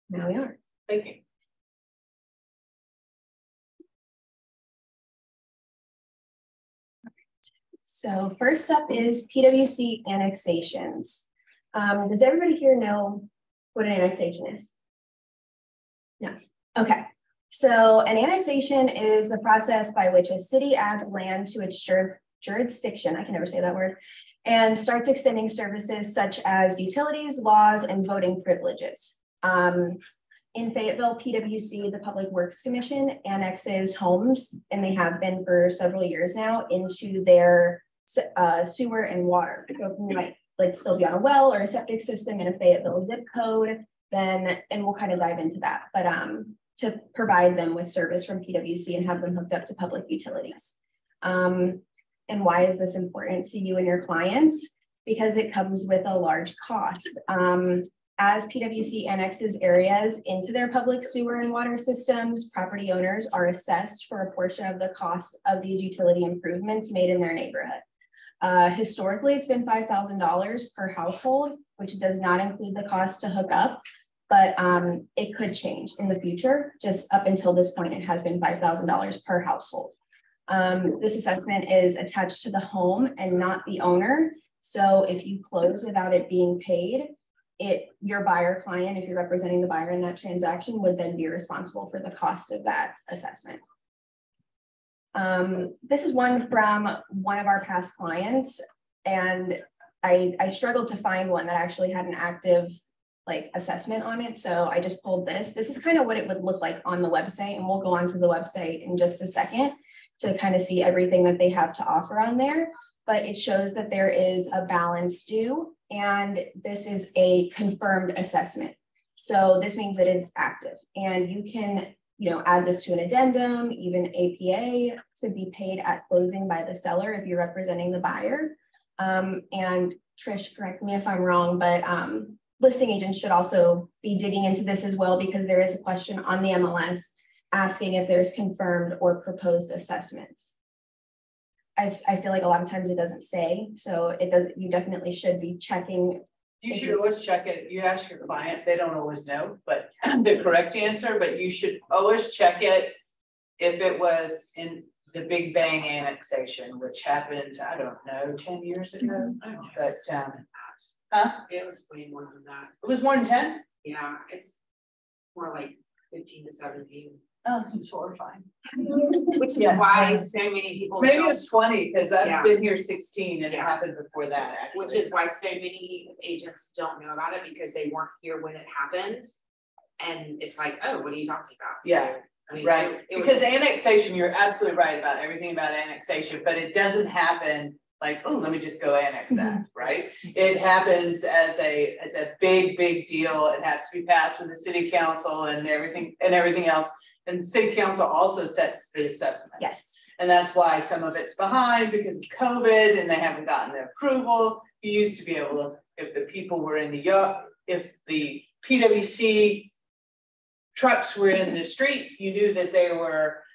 Now we are. Thank you. So first up is PWC annexations. Does everybody here know what an annexation is? No. Okay. So an annexation is the process by which a city adds land to its jurisdiction, I can never say that word, and starts extending services such as utilities, laws, and voting privileges. In Fayetteville, PWC, the Public Works Commission, annexes homes, and they have been for several years now, into their sewer and water. So you might like still be on a well or a septic system in a Fayetteville zip code, then, and we'll kind of dive into that, but to provide them with service from PWC and have them hooked up to public utilities. And why is this important to you and your clients? Because it comes with a large cost. As PWC annexes areas into their public sewer and water systems, property owners are assessed for a portion of the cost of these utility improvements made in their neighborhood. Historically, it's been $5,000 per household, which does not include the cost to hook up, but it could change in the future. Just up until this point, it has been $5,000 per household. This assessment is attached to the home and not the owner. So if you close without it being paid, your buyer client, if you're representing the buyer in that transaction, would then be responsible for the cost of that assessment. This is one from one of our past clients, and I struggled to find one that actually had an active assessment on it. So I just pulled this. This is kind of what it would look like on the website, and we'll go onto the website in just a second to kind of see everything that they have to offer on there. But it shows that there is a balance due, and this is a confirmed assessment. So this means that it's active, and you can add this to an addendum, even APA, to be paid at closing by the seller if you're representing the buyer. And Trish, correct me if I'm wrong, but listing agents should also be digging into this as well, because there is a question on the MLS asking if there's confirmed or proposed assessments. I feel like a lot of times it doesn't say, so it does. You definitely should be checking. You should always check it. You ask your client, they don't always know, but the correct answer, but you should always check it if it was in the Big Bang annexation, which happened, I don't know, 10 years ago. But huh? It was way more than that. It was more than 10? Yeah, it's more like 15 to 17. Oh, this is horrifying. Which is why so many people. Maybe it was 20, because I've been here 16 and it happened before that, actually. Which is why so many agents don't know about it, because they weren't here when it happened. And it's like, oh, what are you talking about? Yeah. So, I mean, right. Because annexation, you're absolutely right about everything about annexation, but it doesn't happen like, oh, let me just go annex that, right? It happens as a big deal. It has to be passed with the city council and everything else. And the city council also sets the assessment. Yes. And that's why some of it's behind, because of COVID and they haven't gotten the approval. You used to be able to, if the people were in the yard, if the PWC trucks were in the street, you knew that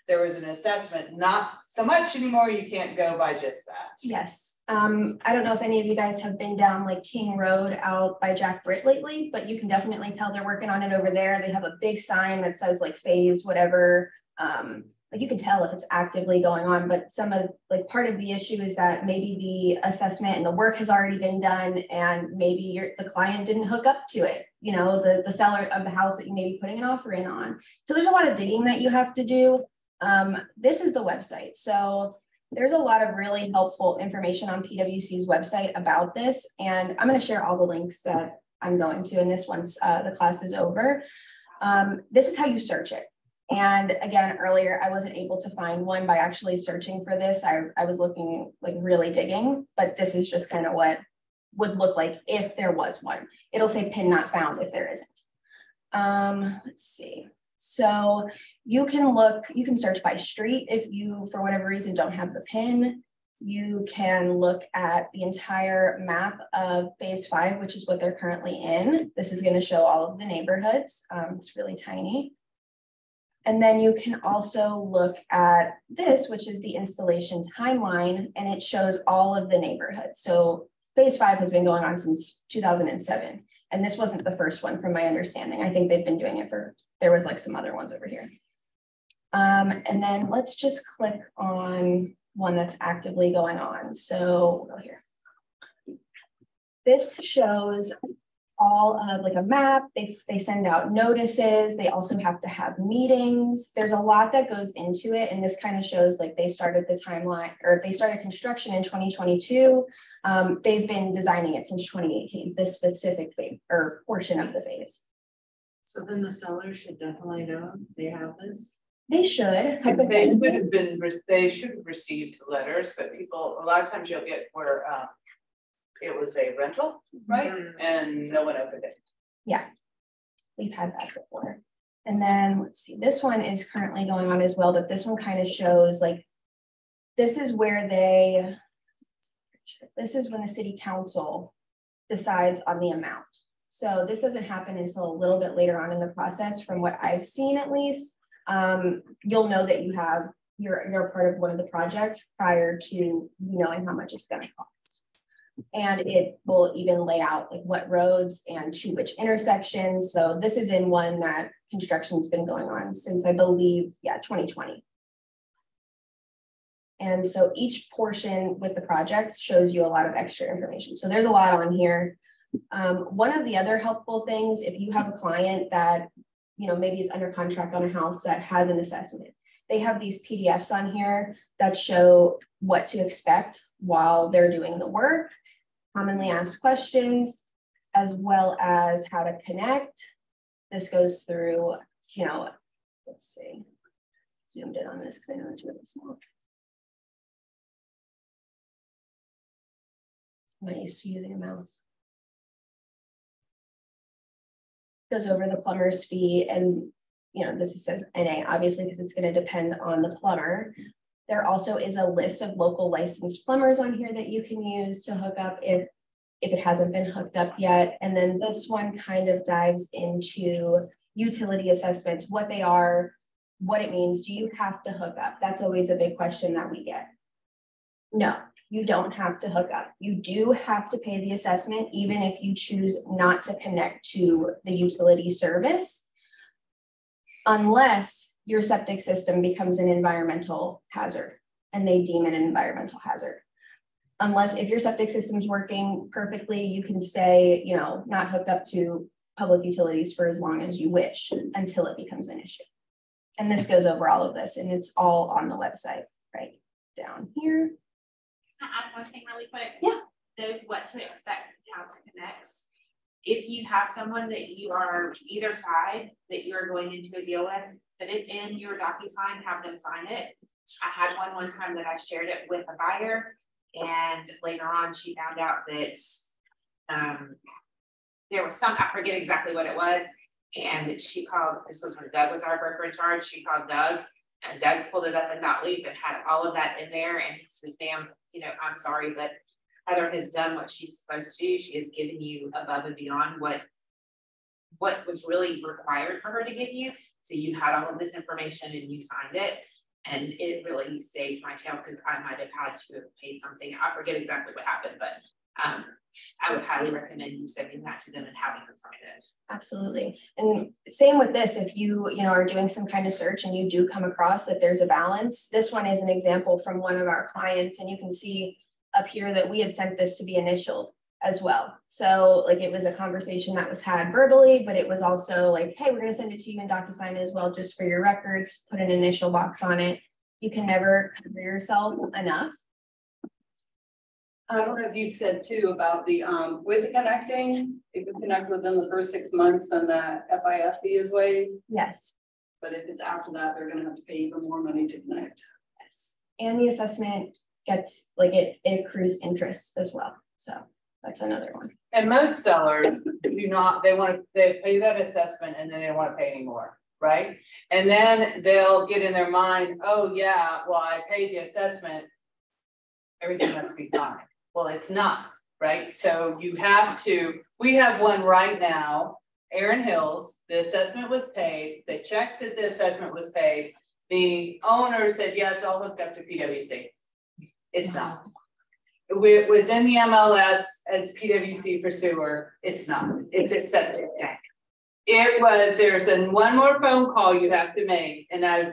there was an assessment. Not so much anymore. You can't go by just that. Yes. I don't know if any of you guys have been down King Road out by Jack Britt lately, but you can definitely tell they're working on it over there. They have a big sign that says phase whatever. You can tell if it's actively going on, but some of part of the issue is that maybe the assessment and the work has already been done, and maybe the client didn't hook up to it. The seller of the house that you may be putting an offer in on. So there's a lot of digging that you have to do. This is the website. So there's a lot of really helpful information on PWC's website about this. And I'm going to share all the links that I'm going to in this once the class is over. This is how you search it. And again, earlier, I wasn't able to find one by actually searching for this. I was looking really digging, but this is just kind of what would look like if there was one. It'll say pin not found if there isn't. Let's see. So you can search by street if you, for whatever reason, don't have the PIN. You can look at the entire map of phase 5, which is what they're currently in. This is going to show all of the neighborhoods. It's really tiny. And then you can also look at this, which is the installation timeline, and it shows all of the neighborhoods. So phase 5 has been going on since 2007. And this wasn't the first one from my understanding. I think they've been doing it for, there was like some other ones over here. And then let's just click on one that's actively going on. So we'll go here. This shows all of like a map. They send out notices. They also have to have meetings. There's a lot that goes into it. And this kind of shows like they started the timeline, or they started construction in 2022. They've been designing it since 2018, this specific phase or portion of the phase. So then the sellers should definitely know they have this. They should. They should have received letters, but people, a lot of times you'll get where it was a rental, right? Mm-hmm. And no one opened it. Yeah, we've had that before. And then let's see, this one is currently going on as well, but this one kind of shows like, this is where this is when the city council decides on the amount. So this doesn't happen until a little bit later on in the process, from what I've seen at least. You'll know that you're part of one of the projects prior to knowing how much it's going to cost. And it will even lay out like what roads and to which intersections. So this is in one that construction's been going on since I believe, 2020. And so each portion with the projects shows you a lot of extra information. So there's a lot on here. One of the other helpful things, if you have a client that maybe is under contract on a house that has an assessment, they have these PDFs on here that show what to expect while they're doing the work, commonly asked questions, as well as how to connect. This goes through, let's see, zoomed in on this because I know it's really small. I'm not used to using a mouse. Goes over the plumber's fee, and this says NA obviously because it's going to depend on the plumber. There also is a list of local licensed plumbers on here that you can use to hook up if it hasn't been hooked up yet. And then this one kind of dives into utility assessments, what they are, what it means. Do you have to hook up? That's always a big question that we get. No, you don't have to hook up. You do have to pay the assessment, even if you choose not to connect to the utility service, unless your septic system becomes an environmental hazard and they deem it an environmental hazard. Unless if your septic system's working perfectly, you can stay, not hooked up to public utilities for as long as you wish until it becomes an issue. And this goes over all of this, and it's all on the website right down here. Can I add one thing really quick? Yeah. There's what to expect, how to connect. If you have someone that you are either side that you're going into a deal with, put it in your DocuSign, have them sign it. I had one time that I shared it with a buyer, and later on she found out that there was I forget exactly what it was, and she called, this was when Doug was our broker in charge, she called Doug, and Doug pulled it up in Dotloop and had all of that in there, and he says, ma'am, I'm sorry, but Heather has done what she's supposed to do. She has given you above and beyond what was really required for her to give you. So you had all of this information and you signed it. And it really saved my tail because I might have had to have paid something. I forget exactly what happened, but I would highly recommend you sending that to them and having them sign it. Absolutely. And same with this, if you are doing some kind of search and you do come across that there's a balance. This one is an example from one of our clients, and you can see up here that we had sent this to be initialed as well. So like it was a conversation that was had verbally, but it was also like, hey, we're going to send it to you in DocuSign as well, just for your records, put an initial box on it. You can never cover yourself enough. I don't know if you said too about the with connecting, if you connect within the first 6 months, then that FIF fee is waived. Yes. But if it's after that, they're going to have to pay even more money to connect. Yes. And the assessment gets it accrues interest as well. So that's another one. And most sellers do not, they pay that assessment and then they don't want to pay anymore, right? And then they'll get in their mind, oh yeah, well, I paid the assessment, everything must be fine. Well, it's not, right? So you have to, we have one right now, Erin Hills, the assessment was paid, they checked that the assessment was paid, the owner said, yeah, it's all hooked up to PwC. It's not. it was in the MLS as PWC for sewer. It's not. It's a septic tank. It was. There's one more phone call you have to make, and I've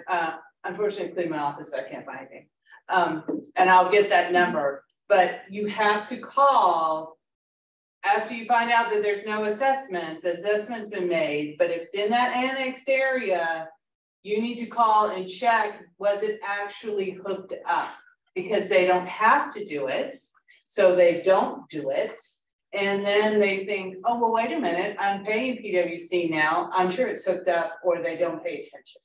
unfortunately cleaned my office, so I can't find anything. And I'll get that number. But you have to call after you find out that there's no assessment. The assessment's been made, but if it's in that annexed area, you need to call and check, was it actually hooked up? Because they don't have to do it, so they don't do it. And then they think, oh, well, wait a minute, I'm paying PWC now. I'm sure it's hooked up, or they don't pay attention.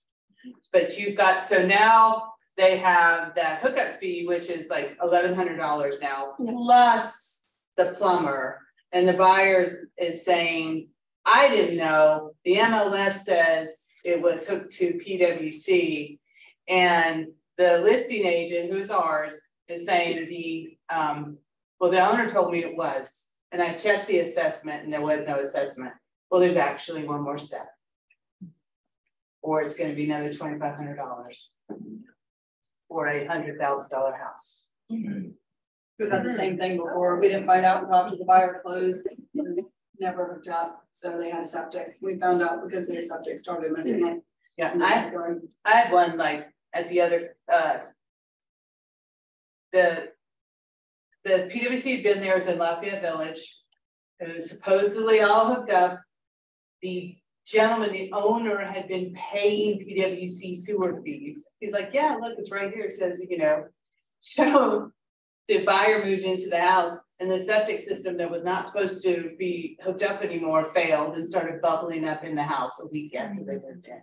But you've got, so now they have that hookup fee, which is like $1,100 now, plus the plumber. And the buyer is saying, I didn't know. The MLS says it was hooked to PWC. And the listing agent, who's ours, is saying well, the owner told me it was. And I checked the assessment and there was no assessment. Well, there's actually one more step. Or it's going to be another $2,500 for a $100,000 house. We've had the same thing before. We didn't find out until after the buyer closed. It was never hooked up, so they had a septic. We found out because their septic started moving. Yeah, I had one like at the other the PWC had been there. It was in Lafayette Village. It was supposedly all hooked up. The gentleman, the owner, had been paying PWC sewer fees. He's like, yeah, look, it's right here. It says, you know. So the buyer moved into the house, and the septic system that was not supposed to be hooked up anymore failed and started bubbling up in the house a week after they moved in.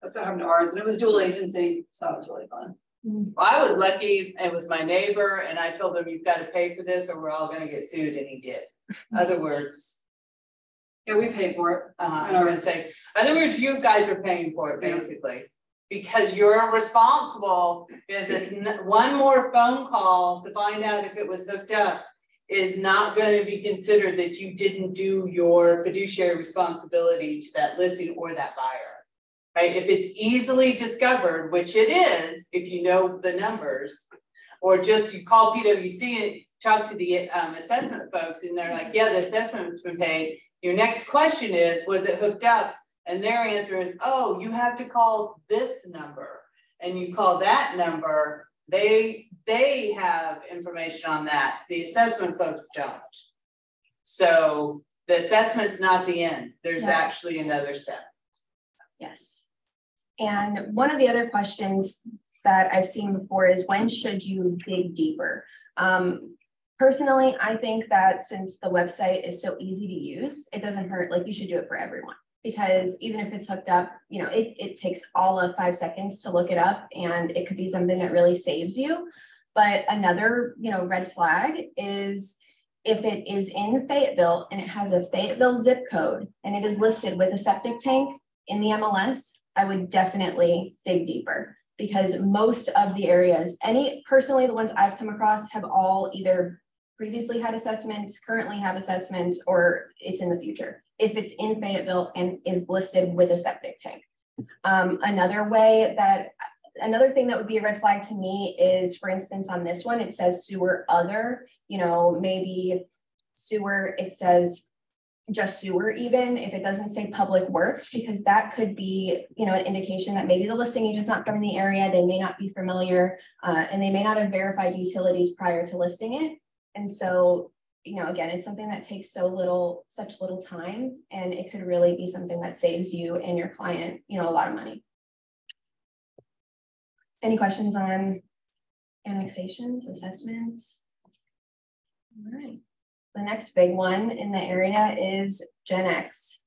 That's what happened to ours, and it was dual agency, so it was really fun. Well, I was lucky. It was my neighbor, and I told him, you've got to pay for this or we're all going to get sued, and he did. Other words, yeah, we paid for it. I was going to say, in other words, you guys are paying for it basically, because you're responsible. Because it's one more phone call to find out if it was hooked up is not going to be considered that you didn't do your fiduciary responsibility to that listing or that buyer. Right? If it's easily discovered, which it is, if you know the numbers, or just you call PWC and talk to the assessment folks, and they're like, yeah, the assessment's been paid. Your next question is, was it hooked up? And their answer is, oh, you have to call this number. And you call that number, they have information on that. The assessment folks don't. So the assessment's not the end. There's actually another step. Yes. And one of the other questions that I've seen before is, when should you dig deeper? Personally, I think that since the website is so easy to use, it doesn't hurt. Like, you should do it for everyone, because even if it's hooked up, you know, it takes all of 5 seconds to look it up, and it could be something that really saves you. But another, you know, red flag is if it is in Fayetteville and it has a Fayetteville zip code and it is listed with a septic tank in the MLS, I would definitely dig deeper, because most of the areas, personally, the ones I've come across have all either previously had assessments, currently have assessments, or it's in the future, if it's in Fayetteville and is listed with a septic tank. Another thing that would be a red flag to me is, for instance, on this one, it says sewer other, you know, maybe sewer, it says just sewer, even if it doesn't say public works, because that could be, you know, an indication that maybe the listing agent's not from the area, they may not be familiar, and they may not have verified utilities prior to listing it. And so, you know, again, it's something that takes such little time, and it could really be something that saves you and your client, you know, a lot of money. Any questions on annexations, assessments? All right. The next big one in the area is Gen X.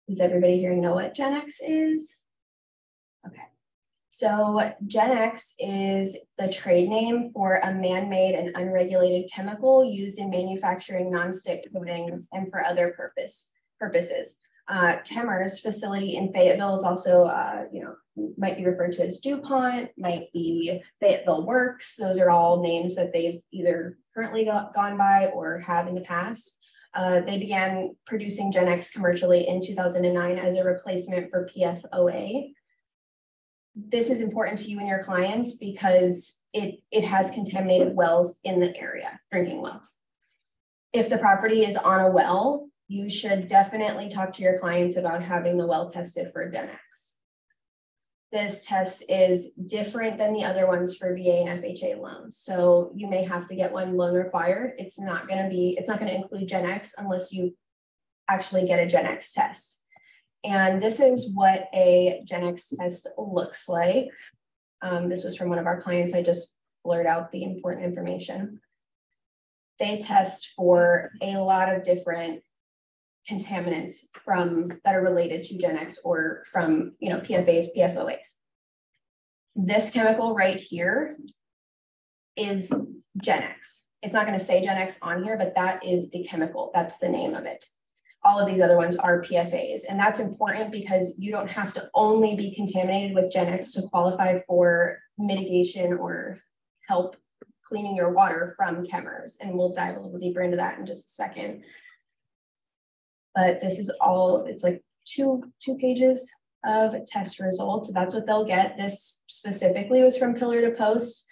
Does everybody here know what Gen X is? Okay. So Gen X is the trade name for a man-made and unregulated chemical used in manufacturing nonstick coatings and for other purposes. Chemer's facility in Fayetteville is also, you know, might be referred to as DuPont, might be Fayetteville Works. Those are all names that they've either currently gone by or have in the past. They began producing Gen X commercially in 2009 as a replacement for PFOA. this is important to you and your clients because it has contaminated wells in the area, drinking wells. If the property is on a well, you should definitely talk to your clients about having the well tested for Gen X. This test is different than the other ones for VA and FHA loans. So you may have to get one loan required. It's not going to include Gen X unless you actually get a Gen X test. And this is what a Gen X test looks like. This was from one of our clients. I just blurred out the important information. They test for a lot of different contaminants that are related to Gen X or from PFAs, PFOAs. This chemical right here is Gen X. It's not going to say Gen X on here, but that is the chemical. That's the name of it. All of these other ones are PFAs. And that's important because you don't have to only be contaminated with Gen X to qualify for mitigation or help cleaning your water from chemers. And we'll dive a little deeper into that in just a second. But this is all, it's like two pages of test results. That's what they'll get. This specifically was from Pillar to Post.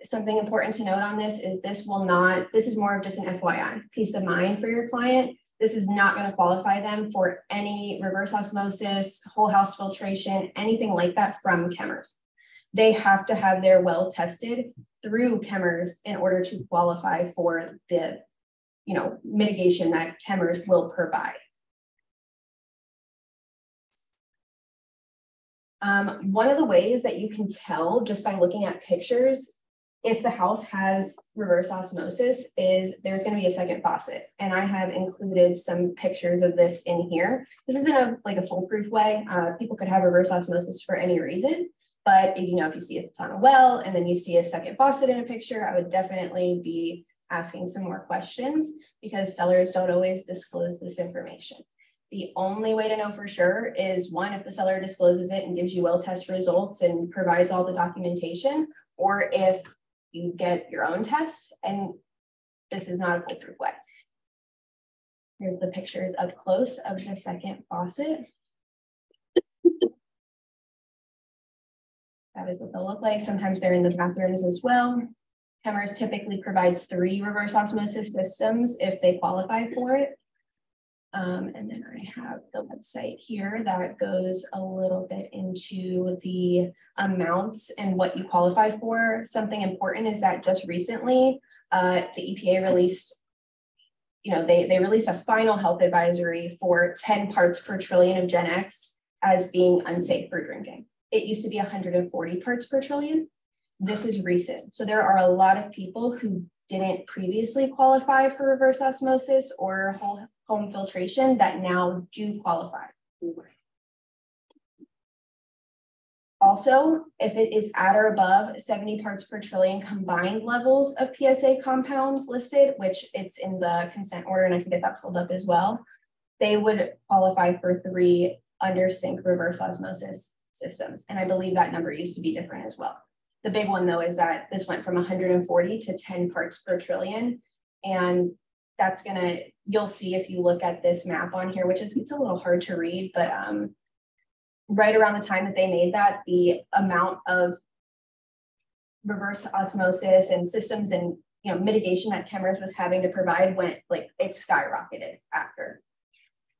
Something important to note on this is this is more of just an FYI, peace of mind for your client. This is not going to qualify them for any reverse osmosis, whole house filtration, anything like that from chemers. They have to have their well tested through chemers in order to qualify for the mitigation that chemers will provide. One of the ways that you can tell just by looking at pictures if the house has reverse osmosis is there's going to be a second faucet. And I have included some pictures of this in here. This isn't a foolproof way. People could have reverse osmosis for any reason. But if you see if it's on a well and then you see a second faucet in a picture, I would definitely be asking some more questions because sellers don't always disclose this information. The only way to know for sure is one, if the seller discloses it and gives you well test results and provides all the documentation, or if you get your own test and this is not a foolproof way. Here's the pictures up close of the second faucet. That is what they'll look like. Sometimes they're in the bathrooms as well. Chemers typically provides 3 reverse osmosis systems if they qualify for it. And then I have the website here that goes a little bit into the amounts and what you qualify for. Something important is that just recently, the EPA released, they released a final health advisory for 10 parts per trillion of Gen X as being unsafe for drinking. It used to be 140 parts per trillion. This is recent. So there are a lot of people who didn't previously qualify for reverse osmosis or whole home filtration that now do qualify. Also, if it is at or above 70 parts per trillion combined levels of PSA compounds listed, which it's in the consent order, and I can get that pulled up as well, they would qualify for 3 under sink reverse osmosis systems. And I believe that number used to be different as well. The big one though is that this went from 140 to 10 parts per trillion. And that's you'll see if you look at this map on here, it's a little hard to read, but right around the time that they made that, the amount of reverse osmosis and systems and mitigation that chemers was having to provide it skyrocketed after.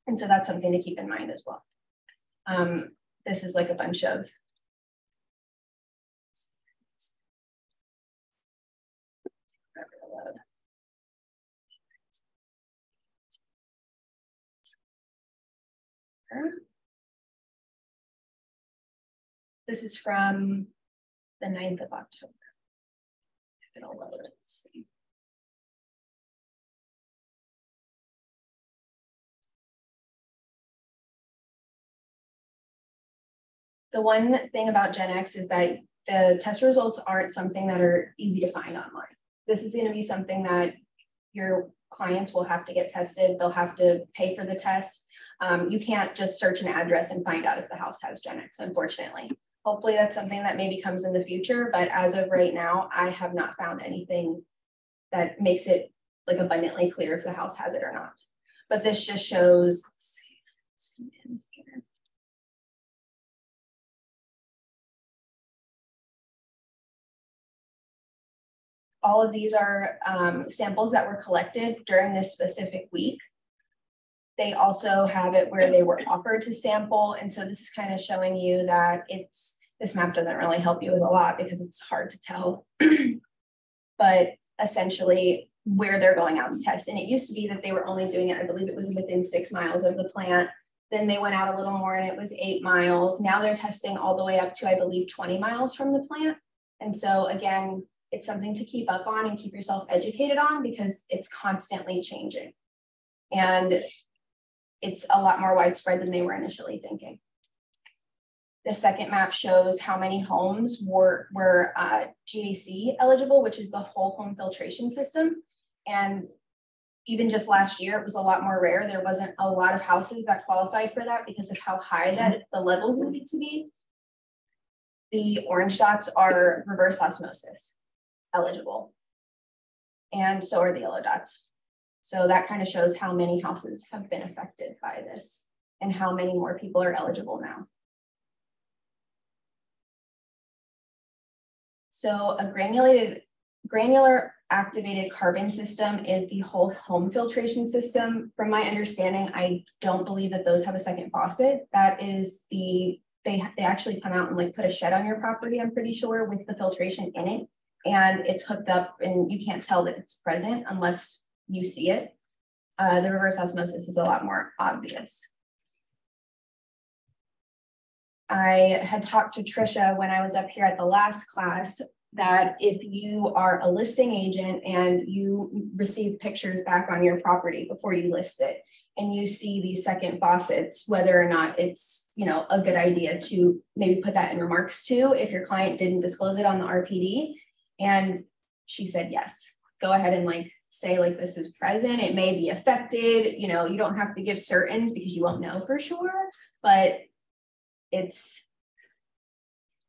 And so that's something to keep in mind as well. This is like a bunch of this is from the 9th of October. It'll load, let's see. The one thing about Gen X is that the test results aren't something that are easy to find online. This is going to be something that your clients will have to get tested. They'll have to pay for the test. You can't just search an address and find out if the house has Gen X, unfortunately. Hopefully that's something that maybe comes in the future, but as of right now, I have not found anything that makes it abundantly clear if the house has it or not. But this just shows, let's see, zoom in here. all of these are samples that were collected during this specific week. They also have it where they were offered to sample. And so this is kind of showing you that this map doesn't really help you with a lot because it's hard to tell, but essentially where they're going out to test. And it used to be that they were only doing it, I believe it was within 6 miles of the plant. Then they went out a little more and it was 8 miles. Now they're testing all the way up to, I believe, 20 miles from the plant. And so again, it's something to keep up on and keep yourself educated on because it's constantly changing. And it's a lot more widespread than they were initially thinking. The second map shows how many homes were GAC eligible, which is the whole home filtration system. And even just last year, it was a lot more rare. There wasn't a lot of houses that qualified for that because of how high that the levels needed to be. The orange dots are reverse osmosis eligible. And so are the yellow dots. So that kind of shows how many houses have been affected by this and how many more people are eligible now. So a granular activated carbon system is the whole home filtration system. From my understanding, I don't believe that those have a second faucet. That is they actually come out and like put a shed on your property, I'm pretty sure, with the filtration in it. And it's hooked up and you can't tell that it's present unless you see it. The reverse osmosis is a lot more obvious. I had talked to Trisha when I was up here at the last class that if you are a listing agent and you receive pictures back on your property before you list it, and you see these second faucets, whether or not it's, you know, a good idea to maybe put that in remarks too, if your client didn't disclose it on the RPD. And she said, yes, go ahead and like say like this is present. It may be affected, you know, you don't have to give certains because you won't know for sure, but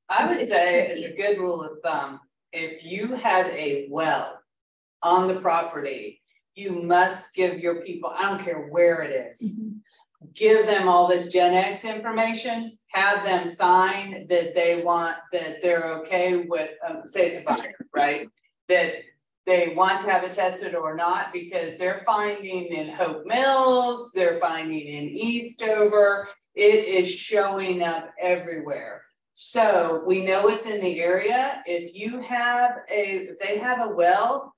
I would say as a good rule of thumb, if you have a well on the property, you must give your people, I don't care where it is, give them all this Gen X information, have them sign that they want, that they're okay with, say it's a buyer, right? That they want to have it tested or not, because they're finding in Hope Mills, they're finding in Eastover, it is showing up everywhere. So we know it's in the area. If they have a well,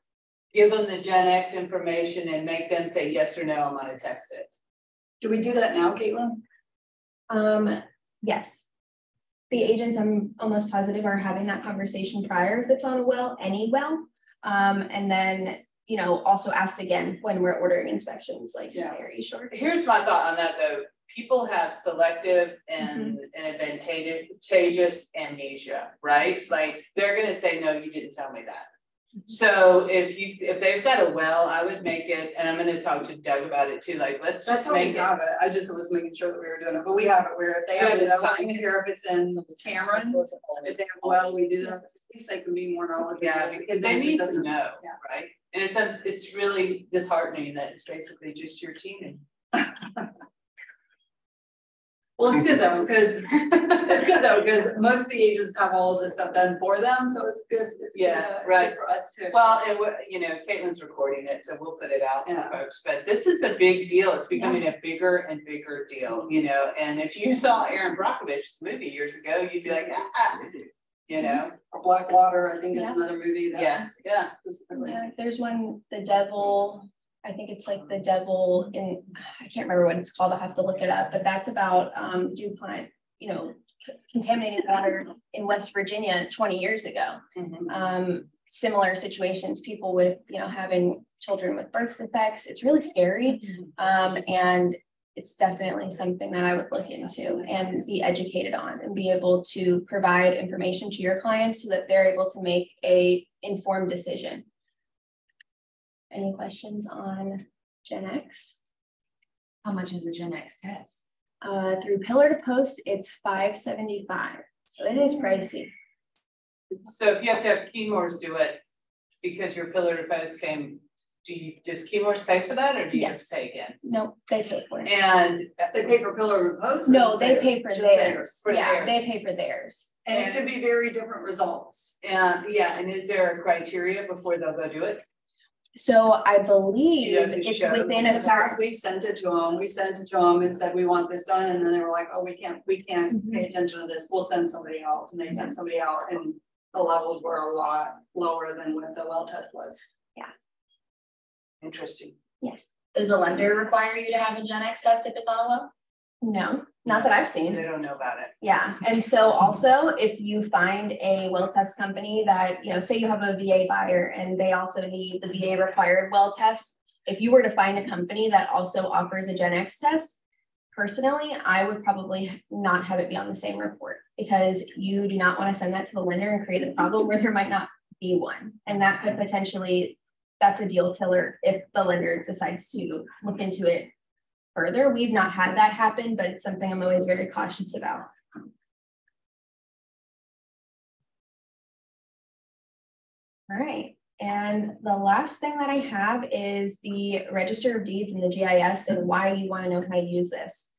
give them the Gen X information and make them say yes or no, I'm going to test it. Do we do that now, Caitlin? Yes. The agents, I'm almost positive, are having that conversation prior if it's on a well, any well. And then, you know, also asked again when we're ordering inspections, like, yeah, are you sure? Here's my thought on that though. People have selective and advantageous amnesia, right? Like they're going to say, no, you didn't tell me that. So if they've got a well, I would make it, and I'm going to talk to Doug about it too. Like, let's just make it. I just was making sure that we were doing it, but we have it where if they have it, I don't care if it's in Cameron, if they have a well, we do that. At least they can be more knowledgeable. Yeah, because they need to know, right? And it's really disheartening that it's basically just your team. Well, it's good though, because most of the agents have all of this stuff done for them, so it's good. It's good for us too. Well, and you know, Caitlin's recording it, so we'll put it out to folks. But this is a big deal. It's becoming a bigger and bigger deal, you know. And if you saw Aaron Brockovich's movie years ago, you'd be like, you know, Blackwater, I think is another movie. Yeah. There's one, The Devil. I think it's like The Devil in, I can't remember what it's called. I'll have to look it up, but that's about DuPont, you know, contaminated water in West Virginia 20 years ago. Similar situations, people with, you know, having children with birth defects. It's really scary. And it's definitely something that I would look into and be educated on and be able to provide information to your clients so that they're able to make a informed decision. Any questions on Gen X? How much is the Gen X test? Through Pillar to Post, it's $575. So it is pricey. So if you have to have Keymores do it because your Pillar to Post came do you just Keymore's pay for that, or do you Yes. just take it? No, they pay for it. And They pay for pillar and post? or No, just they theirs? pay for Just theirs. For Yeah, theirs. they pay for theirs. And it can be very different results. And yeah, and is there a criteria before they'll go do it? So I believe You have to it's show- within In a the past, we've sent it to them, and said, we want this done, and then they were like, oh, we can't pay attention to this, we'll send somebody out, and they sent somebody out, and the levels were a lot lower than what the well test was. Interesting. Yes. Does a lender require you to have a Gen X test if it's on a well? No, not that I've seen. They don't know about it. Yeah, and so also if you find a well test company that, you know, say you have a VA buyer and they also need the VA required well test, if you were to find a company that also offers a Gen X test, personally, I would probably not have it be on the same report, because you do not want to send that to the lender and create a problem where there might not be one. And that could potentially, that's a deal killer if the lender decides to look into it further. We've not had that happen, but it's something I'm always very cautious about. All right, and the last thing that I have is the Register of Deeds and the GIS and why you want to know how to use this.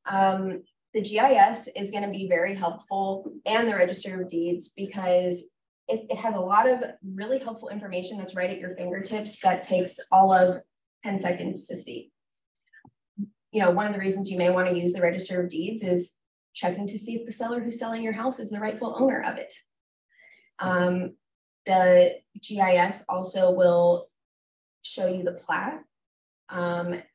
The GIS is going to be very helpful, and the Register of Deeds, because it has a lot of really helpful information that's right at your fingertips that takes all of 10 seconds to see. You know, one of the reasons you may want to use the Register of Deeds is checking to see if the seller who's selling your house is the rightful owner of it. The GIS also will show you the plat.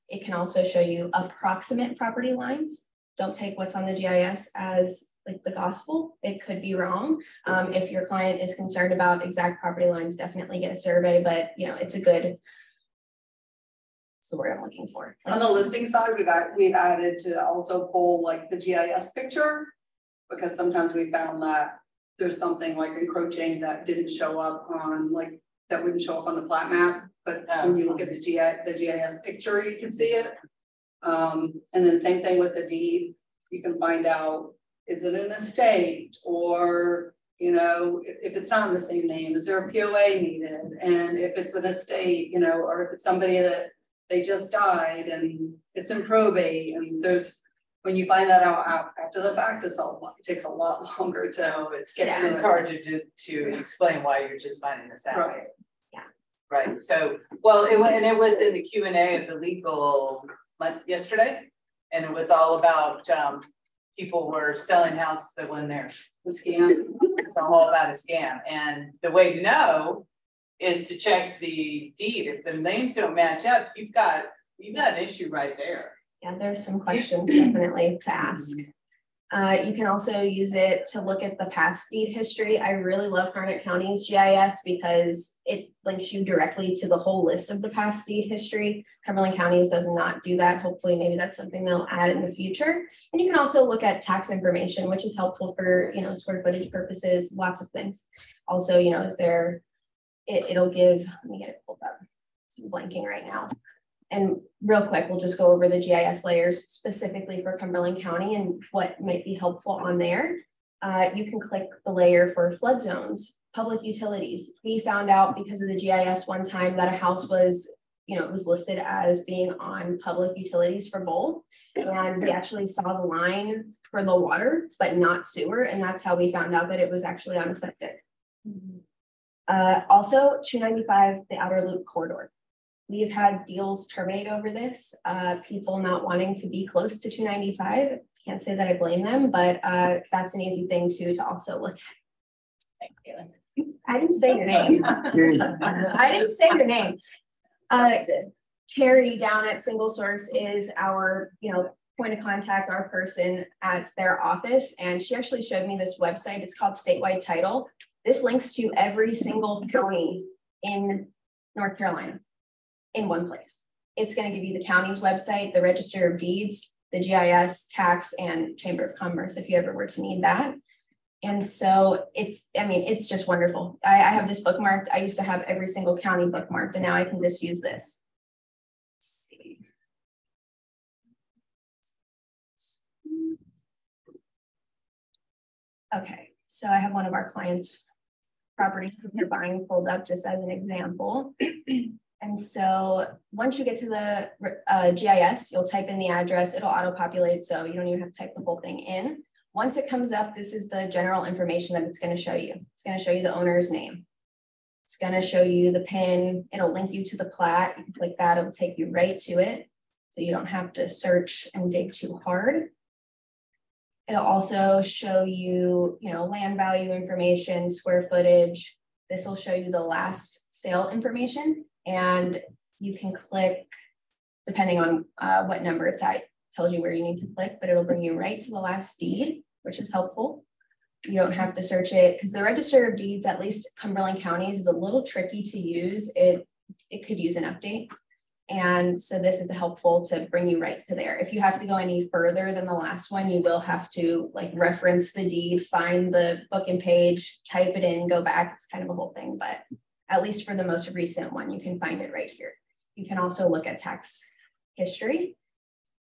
It can also show you approximate property lines. Don't take what's on the GIS as like the gospel. It could be wrong. If your client is concerned about exact property lines, definitely get a survey, but you know, it's a good, that's the word I'm looking for. On the listing side, we've added to also pull like the GIS picture, because sometimes we found that there's something like encroaching that didn't show up on like, that wouldn't show up on the plat map, but when you look at the GIS picture, you can see it. And then same thing with the deed, you can find out, is it an estate, or, you know, if it's not in the same name, is there a POA needed? And if it's an estate, you know, or if it's somebody that they just died and it's in probate, and there's, when you find that out after the fact, it takes a lot longer to get to It's it. hard to explain why you're just finding this out. Right. Right, so, well, it was in the Q&A of the legal yesterday, and it was all about, people were selling houses that weren't theirs. The scam. It's all about a scam, and the way to know is to check the deed. If the names don't match up, you've got an issue right there. Yeah, there's some questions definitely to ask. You can also use it to look at the past deed history. I really love Harnett County's GIS because it links you directly to the whole list of the past deed history. Cumberland County's does not do that. Hopefully, maybe that's something they'll add in the future. And you can also look at tax information, which is helpful for, you know, square footage purposes, lots of things. Also, you know, is there, it'll give, let me get it pulled up. I'm blanking right now. And real quick, we'll just go over the GIS layers specifically for Cumberland County and what might be helpful on there. You can click the layer for flood zones, public utilities. We found out because of the GIS one time that a house was, you know, it was listed as being on public utilities for both. And we actually saw the line for the water, but not sewer. And that's how we found out that it was actually on a septic. Also, 295, the outer loop corridor. We've had deals terminate over this, people not wanting to be close to 295. Can't say that I blame them, but that's an easy thing to also look at. Thanks, Caitlin. I didn't say your name. I didn't say your name. Terry down at Single Source is our, you know, point of contact, our person at their office. And she actually showed me this website. It's called Statewide Title. This links to every single county in North Carolina in one place. It's going to give you the county's website, the Register of Deeds, the GIS, tax, and Chamber of Commerce if you ever were to need that. And so it's, I mean, it's just wonderful. I have this bookmarked. I used to have every single county bookmarked, and now I can just use this. Let's see. Okay, so I have one of our clients' properties that they're buying pulled up just as an example. And so once you get to the GIS, you'll type in the address, it'll auto-populate, so you don't even have to type the whole thing in. Once it comes up, this is the general information that it's going to show you. It's going to show you the owner's name. It's going to show you the PIN. It'll link you to the plat. You can click that, it'll take you right to it. So you don't have to search and dig too hard. It'll also show you, land value information, square footage. This will show you the last sale information, and you can click, depending on what number it's at, tells you where you need to click, but it'll bring you right to the last deed, which is helpful. You don't have to search it because the Register of Deeds, at least Cumberland counties, is a little tricky to use. It could use an update. And so this is helpful to bring you right to there. If you have to go any further than the last one, you will have to reference the deed, find the book and page, type it in, go back. It's kind of a whole thing, but at least for the most recent one, you can find it right here. You can also look at tax history.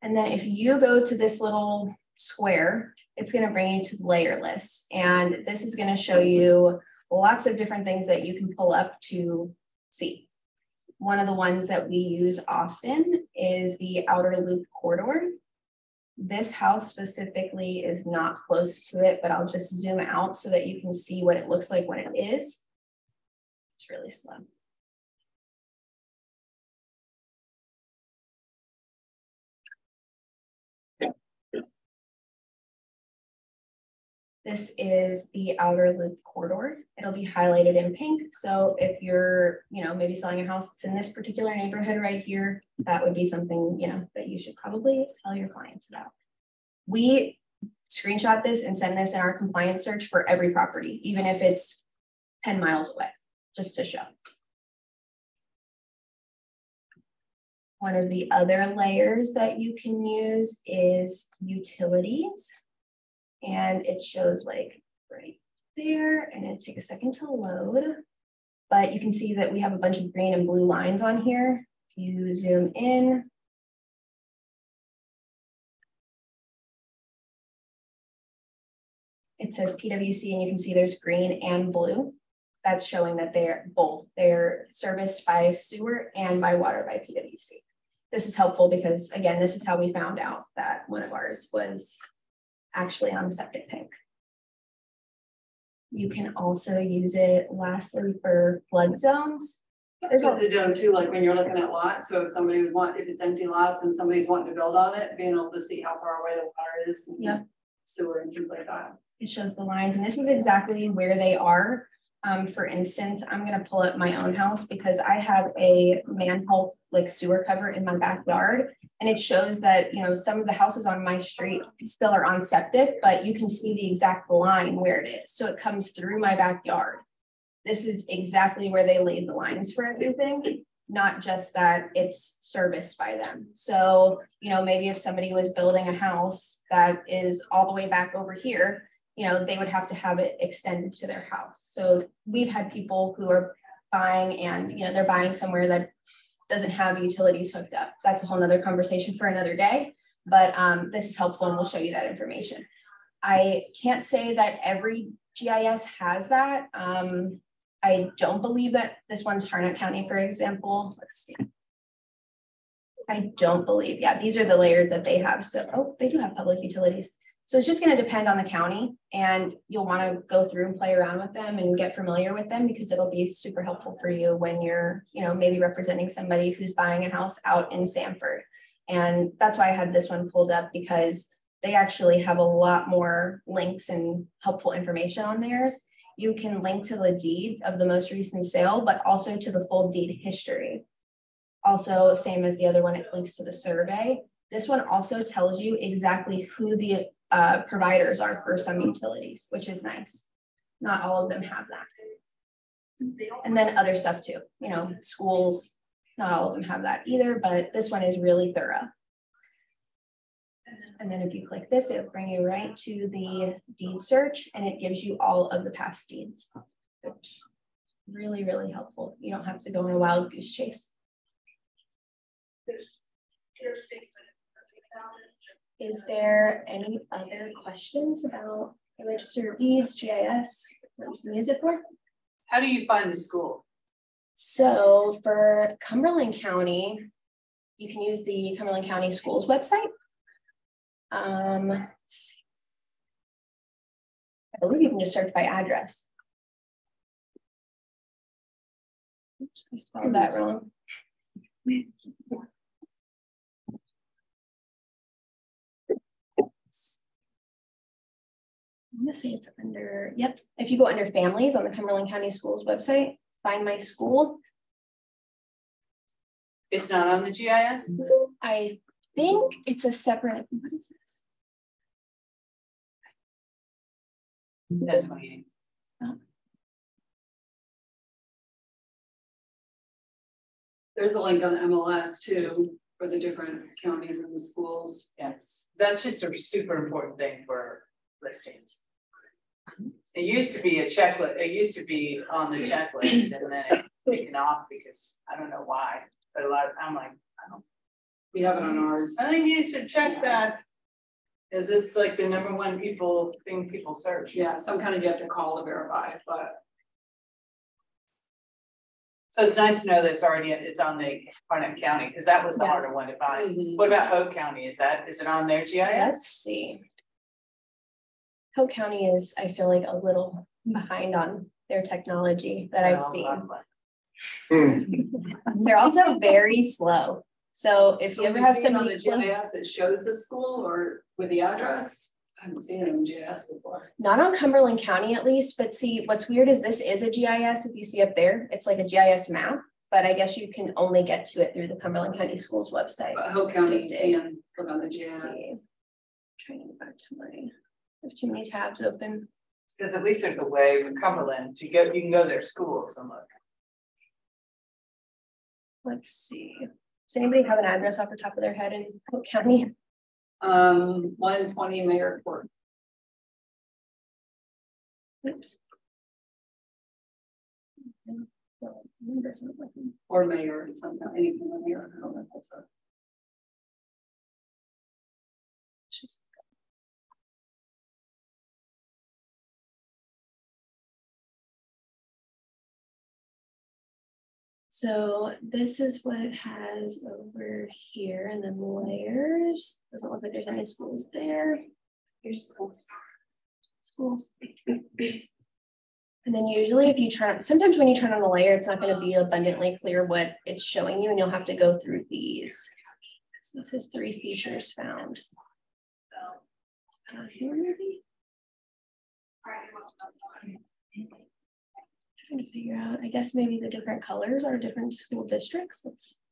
And then if you go to this little square, it's going to bring you to the layer list. And this is going to show you lots of different things that you can pull up to see. One of the ones that we use often is the outer loop corridor. This house specifically is not close to it, but I'll just zoom out so that you can see what it looks like when it is. It's really slow. This is the outer loop corridor. It'll be highlighted in pink. So if you're, maybe selling a house that's in this particular neighborhood right here, that would be something, that you should probably tell your clients about. We screenshot this and send this in our compliance search for every property, even if it's 10 miles away, just to show. One of the other layers that you can use is utilities. And it shows right there, and it'll take a second to load. But you can see that we have a bunch of green and blue lines on here. If you zoom in, it says PWC, and you can see there's green and blue. That's showing that they're both. They're serviced by sewer and by water by PWC. This is helpful because, again, this is how we found out that one of ours was actually on a septic tank. You can also use it lastly for flood zones. There's what to do too, like when you're looking at lots. So if somebody's if it's empty lots and somebody's wanting to build on it, being able to see how far away the water is, and sewer and things like that. It shows the lines, and this is exactly where they are. For instance, I'm going to pull up my own house because I have a manhole sewer cover in my backyard, and it shows that some of the houses on my street still are on septic, but you can see the exact line where it is. So it comes through my backyard. This is exactly where they laid the lines for everything, not just that it's serviced by them. So maybe if somebody was building a house that is all the way back over here, they would have to have it extended to their house. So we've had people who are buying and, they're buying somewhere that doesn't have utilities hooked up. That's a whole nother conversation for another day, but this is helpful and we'll show you that information. I can't say that every GIS has that. I don't believe that this one's Harnett County, for example. Let's see. I don't believe, these are the layers that they have. So, they do have public utilities. So it's just going to depend on the county, and you'll want to go through and play around with them and get familiar with them because it'll be super helpful for you when you're, maybe representing somebody who's buying a house out in Sanford. And that's why I had this one pulled up, because they actually have a lot more links and helpful information on theirs. You can link to the deed of the most recent sale, but also to the full deed history. Also, same as the other one, it links to the survey. This one also tells you exactly who the providers are for some utilities, which is nice. Not all of them have that. And then other stuff too, schools, not all of them have that either, but this one is really thorough. And then if you click this, it'll bring you right to the deed search, and it gives you all of the past deeds, which is really, really helpful. You don't have to go on a wild goose chase. Is there any other questions about the Register of Deeds, GIS? What's the music for? How do you find the school? So for Cumberland County, you can use the Cumberland County Schools website. Let's see. I believe you can just search by address. Oops, I spelled that wrong. I'm gonna say it's under, yep. If you go under families on the Cumberland County Schools website, find my school. It's not on the GIS? I think it's a separate, what is this? Definitely. There's a link on MLS too for the different counties and the schools. Yes, that's just a super important thing for listings. It used to be a checklist, it used to be on the checklist and then it taken off because I don't know why, but a lot of, I'm like, I don't. We have it on ours. I think you should check that. Cause it's like the #1 thing people search. Yeah, some kind of you have to call to verify, but So it's nice to know that it's on the Harnett County, because that was the harder one to find. What about Hope County? Is it on their GIS? Let's see. Hope County is, I feel like, a little behind on their technology that I've seen. They're also very slow. So if you ever have somebody on the GIS that shows the school or with the address, I haven't seen it on GIS before. Not on Cumberland County at least, but see, what's weird is this is a GIS. If you see up there, it's like a GIS map, but I guess you can only get to it through the Cumberland County Schools website. But Hope County can look on the GIS. Trying to get back to my, I have too many tabs open. Because at least there's a way with Cumberland to go, you can go to their schools and look. Let's see. Does anybody have an address off the top of their head in Hope County? 120 Mayor Court. Oops. Or mayor, something, anything on here. I don't know if that's a. So this is what it has over here, and then layers. Doesn't look like there's any schools there. Here's schools. Schools. And then usually if you turn, sometimes when you turn on the layer, it's not going to be abundantly clear what it's showing you, and you'll have to go through these. So this is 3 features found. Here maybe? Trying to figure out, I guess maybe the different colors are different school districts. Let's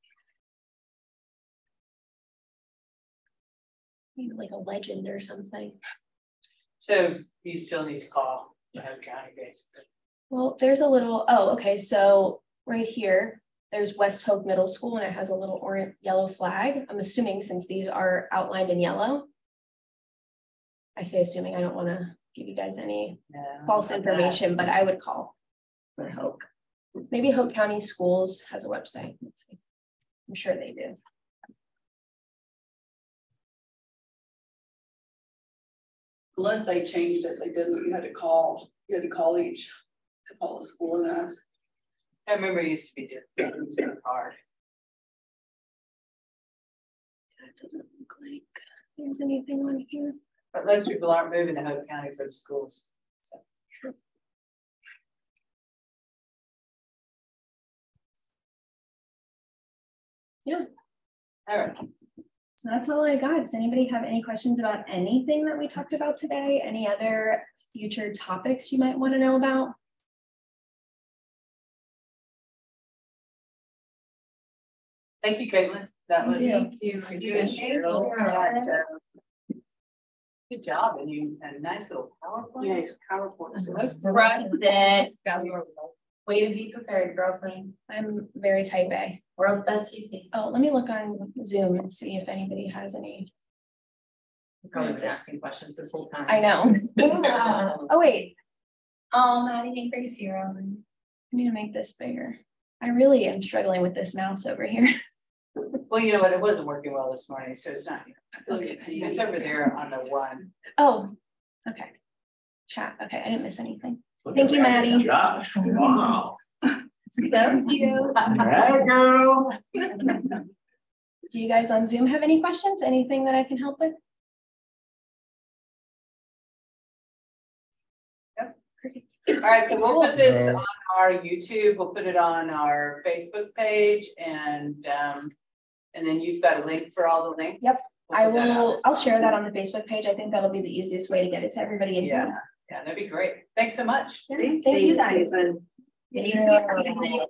maybe like a legend or something. So you still need to call the Hope County basically. Well, there's a little, oh, okay. So right here, there's West Hope Middle School, and it has a little orange yellow flag. I'm assuming since these are outlined in yellow. I say assuming, I don't want to give you guys any false information, but I would call for Hope. Maybe Hope County Schools has a website. Let's see. I'm sure they do. Unless they changed it, they didn't. You had to call each to call the school and ask. I remember it used to be different. It was so hard. It doesn't look like there's anything on here. But most people aren't moving to Hope County for the schools. So. Sure. Yeah. All right. So that's all I got. Does anybody have any questions about anything that we talked about today? Any other future topics you might want to know about? Thank you, Caitlin. That was good job, and you had a nice little PowerPoint. Yes, PowerPoint. Crushed it. Way to be prepared, girlfriend. I'm very type A. World's best TC. Oh, let me look on Zoom and see if anybody has any. You've probably been asking questions this whole time. I know. Oh, wait. Oh, Maddie, thank you, Zero. I need to make this bigger. I really am struggling with this mouse over here. Well, you know what? It wasn't working well this morning, so it's not. Okay. It's over there on the one. Oh, okay. Chat. Okay, I didn't miss anything. Thank you, Maddie. Josh, wow. Thank you. Right, girl. Do you guys on Zoom have any questions? Anything that I can help with? Yep. Perfect. All right, so we'll put this on our YouTube, we'll put it on our Facebook page, and then you've got a link for all the links. Yep. We'll I'll share that on the Facebook page. I think that'll be the easiest way to get it to everybody in here. Yeah, that'd be great. Thanks so much. Thank you guys. Thank you.